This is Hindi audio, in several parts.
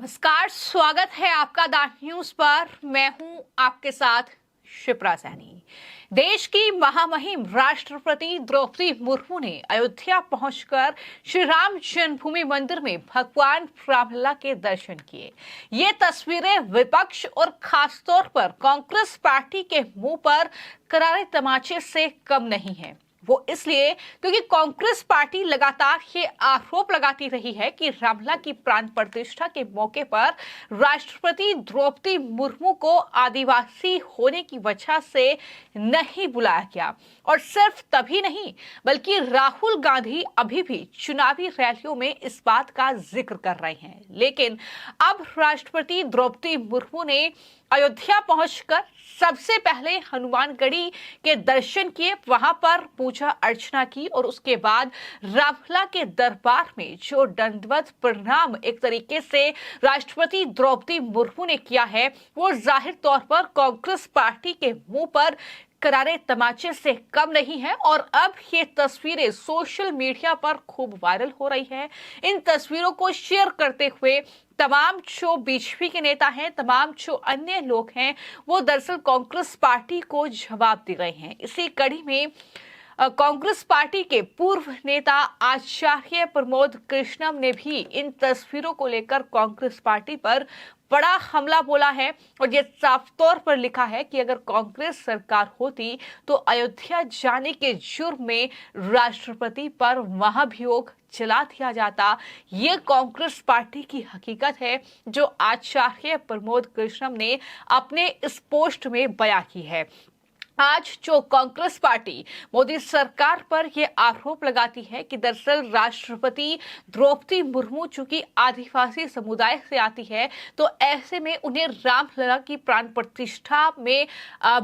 नमस्कार, स्वागत है आपका द न्यूज पर। मैं हूं आपके साथ शिप्रा सैनी। देश की महामहिम राष्ट्रपति द्रौपदी मुर्मू ने अयोध्या पहुंचकर श्री राम जन्मभूमि मंदिर में भगवान रामलला के दर्शन किए। ये तस्वीरें विपक्ष और खासतौर पर कांग्रेस पार्टी के मुंह पर करारे तमाचे से कम नहीं है। वो इसलिए क्योंकि कांग्रेस पार्टी लगातार ये आरोप लगाती रही है कि रामलला की प्राण प्रतिष्ठा के मौके पर राष्ट्रपति द्रौपदी मुर्मू को आदिवासी होने की वजह से नहीं बुलाया गया। और सिर्फ तभी नहीं, बल्कि राहुल गांधी अभी भी चुनावी रैलियों में इस बात का जिक्र कर रहे हैं। लेकिन अब राष्ट्रपति द्रौपदी मुर्मू ने अयोध्या पहुंचकर सबसे पहले हनुमानगढ़ी के दर्शन किए, वहां पर पूजा अर्चना की और उसके बाद रामलला के दरबार में जो दंडवत प्रणाम एक तरीके से राष्ट्रपति द्रौपदी मुर्मू ने किया है, वो जाहिर तौर पर कांग्रेस पार्टी के मुंह पर करारे तमाचे से कम नहीं है। और अब ये तस्वीरें सोशल मीडिया पर खूब वायरल हो रही है। इन तस्वीरों को शेयर करते हुए तमाम जो बीजेपी के नेता हैं, तमाम जो अन्य लोग हैं, वो दरअसल कांग्रेस पार्टी को जवाब दे रहे हैं। इसी कड़ी में कांग्रेस पार्टी के पूर्व नेता आचार्य प्रमोद कृष्णम ने भी इन तस्वीरों को लेकर कांग्रेस पार्टी पर बड़ा हमला बोला है और ये साफ तौर पर लिखा है कि अगर कांग्रेस सरकार होती तो अयोध्या जाने के जुर्म में राष्ट्रपति पर महाभियोग चला दिया जाता। ये कांग्रेस पार्टी की हकीकत है जो आचार्य प्रमोद कृष्णम ने अपने इस पोस्ट में बयां की है। आज जो कांग्रेस पार्टी मोदी सरकार पर यह आरोप लगाती है कि दरअसल राष्ट्रपति द्रौपदी मुर्मू चूंकि आदिवासी समुदाय से आती है, तो ऐसे में उन्हें रामलला की प्राण प्रतिष्ठा में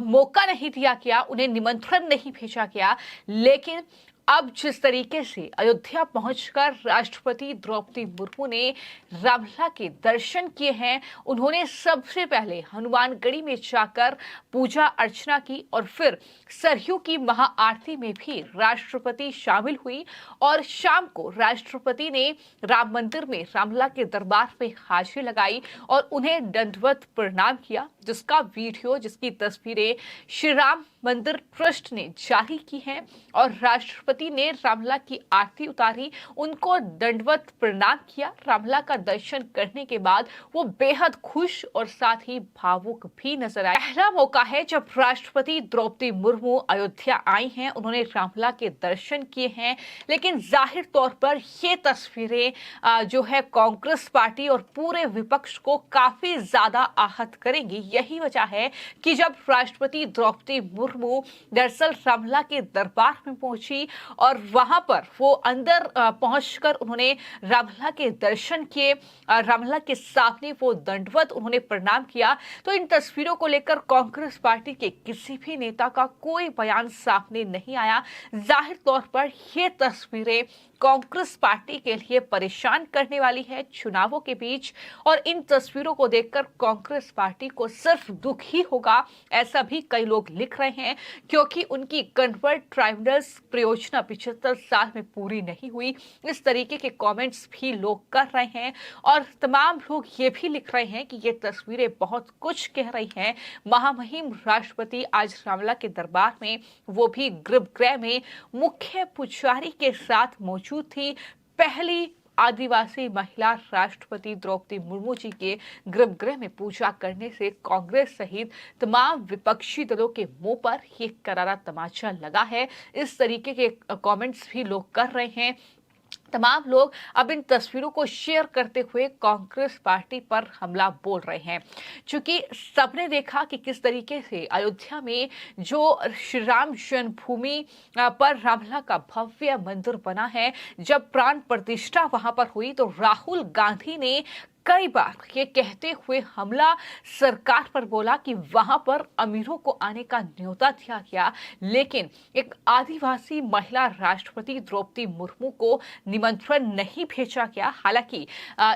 मौका नहीं दिया गया, उन्हें निमंत्रण नहीं भेजा गया। लेकिन अब जिस तरीके से अयोध्या पहुंचकर राष्ट्रपति द्रौपदी मुर्मू ने रामलला के दर्शन किए हैं, उन्होंने सबसे पहले हनुमानगढ़ी में जाकर पूजा अर्चना की और फिर सरयू की महाआरती में भी राष्ट्रपति शामिल हुई और शाम को राष्ट्रपति ने राम मंदिर में रामलला के दरबार में हाजिरी लगाई और उन्हें दंडवत प्रणाम किया, जिसका वीडियो, जिसकी तस्वीरें श्री राम मंदिर ट्रस्ट ने जारी की हैं। और राष्ट्रपति ने रामलला की आरती उतारी, उनको दंडवत प्रणाम किया। रामलला का दर्शन करने के बाद वो बेहद खुश और साथ ही भावुक भी नजर आए। पहला मौका है जब राष्ट्रपति द्रौपदी मुर्मू अयोध्या आई हैं, उन्होंने रामलला के दर्शन किए हैं। लेकिन जाहिर तौर पर ये तस्वीरें जो है कांग्रेस पार्टी और पूरे विपक्ष को काफी ज्यादा आहत करेंगी। यही वजह है कि जब राष्ट्रपति द्रौपदी मुर्मू दरअसल रामलला के दरबार में पहुंची और वहां पर वो अंदर पहुंचकर उन्होंने रामलला के दर्शन किए, रामलला के सामने वो दंडवत उन्होंने प्रणाम किया, तो इन तस्वीरों को लेकर कांग्रेस पार्टी के किसी भी नेता का कोई बयान सामने नहीं आया। जाहिर तौर पर ये तस्वीरें कांग्रेस पार्टी के लिए परेशान करने वाली है चुनावों के बीच। और इन तस्वीरों को देखकर कांग्रेस पार्टी को सिर्फ दुख ही होगा, ऐसा भी कई लोग लिख रहे हैं, क्योंकि उनकी कन्वर्ट ट्राइब्यूनल्स परियोजना 75 साल में पूरी नहीं हुई। इस तरीके के कमेंट्स भी लोग कर रहे हैं और तमाम लोग ये भी लिख रहे हैं कि ये तस्वीरें बहुत कुछ कह रही हैं। महामहिम राष्ट्रपति आज रामलला के दरबार में, वो भी गर्भगृह में मुख्य पुजारी के साथ मौजूद थी। पहली आदिवासी महिला राष्ट्रपति द्रौपदी मुर्मू जी के गर्भगृह में पूजा करने से कांग्रेस सहित तमाम विपक्षी दलों के मुंह पर ये करारा तमाचा लगा है। इस तरीके के कमेंट्स भी लोग कर रहे हैं। तमाम लोग अब इन तस्वीरों को शेयर करते हुए कांग्रेस पार्टी पर हमला बोल रहे हैं, क्योंकि सबने देखा कि किस तरीके से अयोध्या में जो श्री राम जन्मभूमि पर रामलला का भव्य मंदिर बना है, जब प्राण प्रतिष्ठा वहां पर हुई तो राहुल गांधी ने कई बार ये कहते हुए हमला सरकार पर बोला कि वहां पर अमीरों को आने का न्योता दिया गया, लेकिन एक आदिवासी महिला राष्ट्रपति द्रौपदी मुर्मू को निमंत्रण नहीं भेजा गया। हालांकि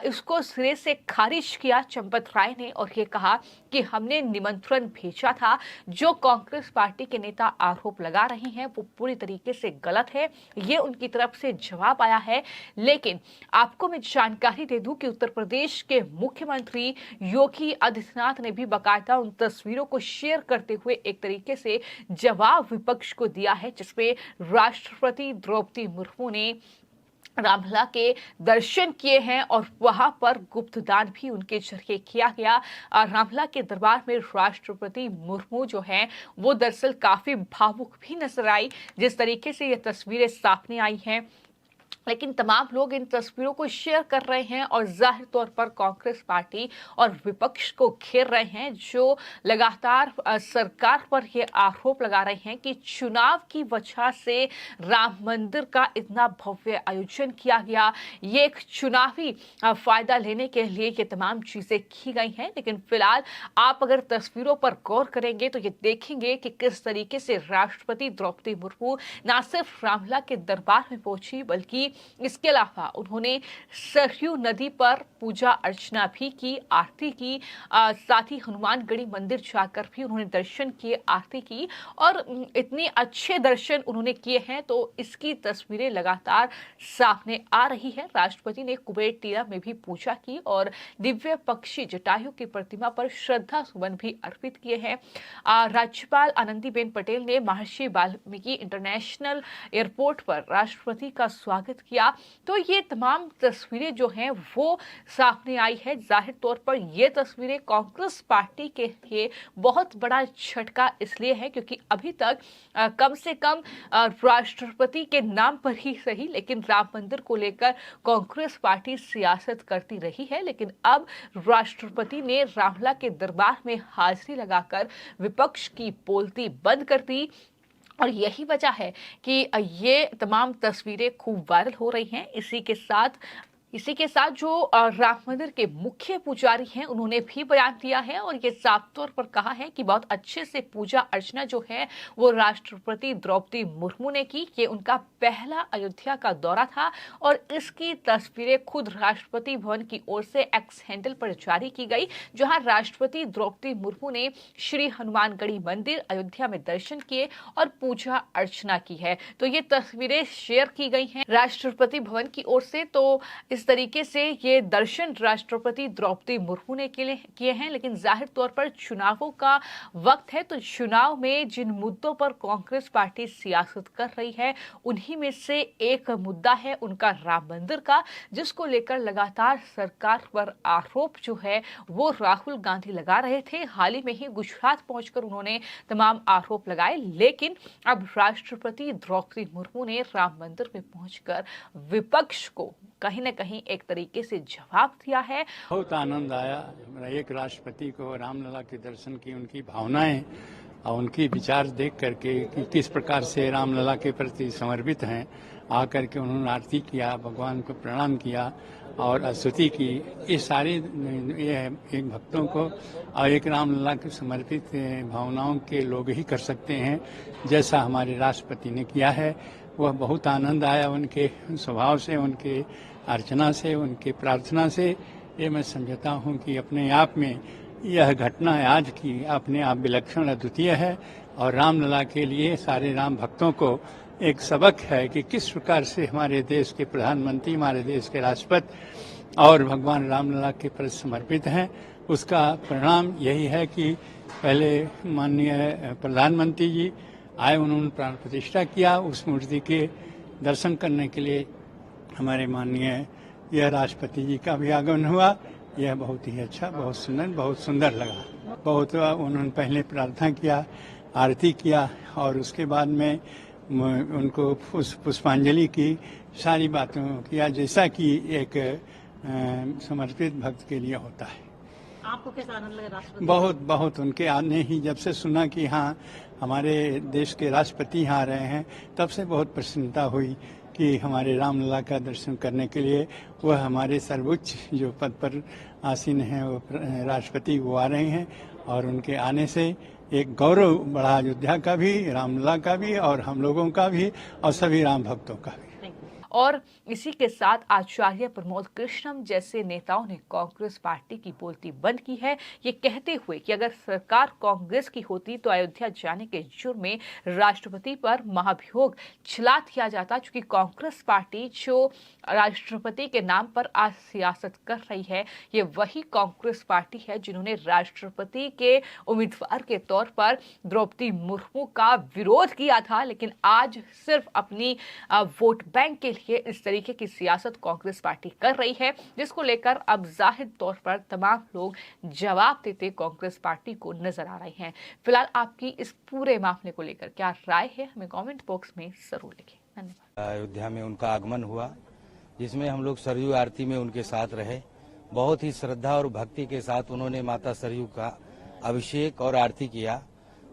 इसको सिरे से खारिज किया चंपत राय ने और ये कहा कि हमने निमंत्रण भेजा था। जो कांग्रेस पार्टी के नेता आरोप लगा रहे हैं वो पूरी तरीके से गलत है, ये उनकी तरफ से जवाब आया है। लेकिन आपको मैं जानकारी दे दूं कि उत्तर प्रदेश प्रदेश के मुख्यमंत्री योगी आदित्यनाथ ने भी बाकायदा उन तस्वीरों को शेयर करते हुए एक तरीके से जवाब विपक्ष को दिया है, जिसमें राष्ट्रपति द्रौपदी मुर्मू ने रामलला के दर्शन किए हैं और वहां पर गुप्तदान भी उनके जरिए किया गया। रामलला के दरबार में राष्ट्रपति मुर्मू जो है वो दरअसल काफी भावुक भी नजर आई, जिस तरीके से ये तस्वीरें सामने आई हैं। लेकिन तमाम लोग इन तस्वीरों को शेयर कर रहे हैं और जाहिर तौर पर कांग्रेस पार्टी और विपक्ष को घेर रहे हैं, जो लगातार सरकार पर ये आरोप लगा रहे हैं कि चुनाव की वजह से राम मंदिर का इतना भव्य आयोजन किया गया, ये एक चुनावी फायदा लेने के लिए ये तमाम चीजें की गई हैं। लेकिन फिलहाल आप अगर तस्वीरों पर गौर करेंगे तो ये देखेंगे कि किस तरीके से राष्ट्रपति द्रौपदी मुर्मू न सिर्फ रामलला के दरबार में पहुंची, बल्कि इसके अलावा उन्होंने सरयू नदी पर पूजा अर्चना भी की, आरती की, साथ ही हनुमानगढ़ी मंदिर जाकर भी उन्होंने दर्शन किए, आरती की और इतने अच्छे दर्शन उन्होंने किए हैं तो इसकी तस्वीरें लगातार सामने आ रही है। राष्ट्रपति ने कुबेर टीला में भी पूजा की और दिव्य पक्षी जटायु की प्रतिमा पर श्रद्धा सुमन भी अर्पित किए हैं। राज्यपाल आनंदीबेन पटेल ने महर्षि वाल्मीकि इंटरनेशनल एयरपोर्ट पर राष्ट्रपति का स्वागत किया। तो ये तमाम तस्वीरें जो हैं वो सामने आई है। जाहिर तौर पर ये तस्वीरें कांग्रेस पार्टी के लिए बहुत बड़ा झटका इसलिए है क्योंकि अभी तक कम से कम राष्ट्रपति के नाम पर ही सही, लेकिन राम मंदिर को लेकर कांग्रेस पार्टी सियासत करती रही है। लेकिन अब राष्ट्रपति ने रामलला के दरबार में हाजिरी लगाकर विपक्ष की बोलती बंद कर दी और यही वजह है कि ये तमाम तस्वीरें खूब वायरल हो रही हैं। इसी के साथ जो राम मंदिर के मुख्य पुजारी हैं उन्होंने भी बयान दिया है और ये साफ तौर पर कहा है कि बहुत अच्छे से पूजा अर्चना जो है वो राष्ट्रपति द्रौपदी मुर्मू ने की। ये उनका पहला अयोध्या का दौरा था और इसकी तस्वीरें खुद राष्ट्रपति भवन की ओर से एक्स हैंडल पर जारी की गई, जहां राष्ट्रपति द्रौपदी मुर्मू ने श्री हनुमानगढ़ी मंदिर अयोध्या में दर्शन किए और पूजा अर्चना की है। तो ये तस्वीरें शेयर की गई हैं राष्ट्रपति भवन की ओर से। तो इस तरीके से ये दर्शन राष्ट्रपति द्रौपदी मुर्मू ने किए हैं। लेकिन जाहिर तौर पर चुनावों का वक्त है, तो चुनाव में जिन मुद्दों पर कांग्रेस पार्टी सियासत कर रही है उन्हीं में से एक मुद्दा है उनका राम मंदिर का, जिसको लेकर लगातार सरकार पर आरोप जो है वो राहुल गांधी लगा रहे थे। हाल ही में ही गुजरात पहुंचकर उन्होंने तमाम आरोप लगाए, लेकिन अब राष्ट्रपति द्रौपदी मुर्मू ने राम मंदिर में पहुंचकर विपक्ष को कहीं न कहीं एक तरीके से जवाब दिया है। बहुत आनंद आया एक राष्ट्रपति को रामलला के दर्शन की, उनकी भावनाएं और उनकी विचार देख करके कि किस प्रकार से रामलला के प्रति समर्पित हैं। आकर के उन्होंने आरती किया, भगवान को प्रणाम किया और स्तुति की। ये सारे एक भक्तों को और एक रामलला के समर्पित भावनाओं के लोग ही कर सकते हैं, जैसा हमारे राष्ट्रपति ने किया है। वह बहुत आनंद आया उनके स्वभाव से, उनके अर्चना से, उनके प्रार्थना से। ये मैं समझता हूँ कि अपने आप में यह घटना आज की अपने आप विलक्षण अद्वितीय है और रामलला के लिए सारे राम भक्तों को एक सबक है कि किस प्रकार से हमारे देश के प्रधानमंत्री, हमारे देश के राष्ट्रपति और भगवान रामलला के प्रति समर्पित हैं। उसका परिणाम यही है कि पहले माननीय प्रधानमंत्री जी आए, उन्होंने प्राण प्रतिष्ठा किया, उस मूर्ति के दर्शन करने के लिए हमारे माननीय यह राष्ट्रपति जी का भी आगमन हुआ। यह बहुत ही अच्छा, बहुत सुंदर लगा। बहुत उन्होंने पहले प्रार्थना किया, आरती किया और उसके बाद में उनको पुष्पांजलि की, सारी बातों किया जैसा कि एक समर्पित भक्त के लिए होता है। आपको कैसा आनंद लगा राष्ट्रपति? बहुत उनके आने ही जब से सुना कि हाँ हमारे देश के राष्ट्रपति यहाँ आ रहे हैं, तब से बहुत प्रसन्नता हुई कि हमारे रामलला का दर्शन करने के लिए वह हमारे सर्वोच्च जो पद पर आसीन हैं वो राष्ट्रपति वो आ रहे हैं और उनके आने से एक गौरव बढ़ा अयोध्या का भी, रामलला का भी और हम लोगों का भी और सभी राम भक्तों का भी। और इसी के साथ आचार्य प्रमोद कृष्णम जैसे नेताओं ने कांग्रेस पार्टी की बोलती बंद की है, ये कहते हुए कि अगर सरकार कांग्रेस की होती तो अयोध्या जाने के जुर्म में राष्ट्रपति पर महाभियोग चला दिया जाता। चूंकि कांग्रेस पार्टी जो राष्ट्रपति के नाम पर आज सियासत कर रही है, ये वही कांग्रेस पार्टी है जिन्होंने राष्ट्रपति के उम्मीदवार के तौर पर द्रौपदी मुर्मू का विरोध किया था, लेकिन आज सिर्फ अपनी वोट बैंक के लिए इस तरीके की सियासत कांग्रेस पार्टी कर रही है, जिसको लेकर अब जाहिर तौर पर तमाम लोग जवाब देते कांग्रेस पार्टी को नजर आ रहे हैं। फिलहाल आपकी इस पूरे मामले को लेकर क्या राय है, हमें कमेंट बॉक्स में जरूर लिखें। धन्यवाद। अयोध्या में उनका आगमन हुआ, जिसमें हम लोग सरयू आरती में उनके साथ रहे। बहुत ही श्रद्धा और भक्ति के साथ उन्होंने माता सरयू का अभिषेक और आरती किया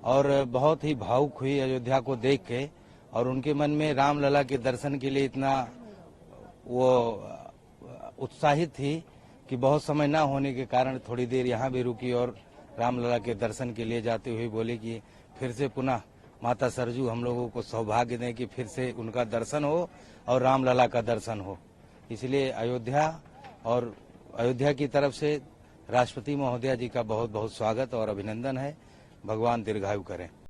और बहुत ही भावुक हुई अयोध्या को देख के, और उनके मन में रामलला के दर्शन के लिए इतना वो उत्साहित थी कि बहुत समय ना होने के कारण थोड़ी देर यहाँ भी रुकी और रामलला के दर्शन के लिए जाते हुए बोले कि फिर से पुनः माता सरयू हम लोगों को सौभाग्य दें कि फिर से उनका दर्शन हो और रामलला का दर्शन हो। इसलिए अयोध्या की तरफ से राष्ट्रपति महोदया जी का बहुत बहुत स्वागत और अभिनंदन है। भगवान दीर्घायु करें।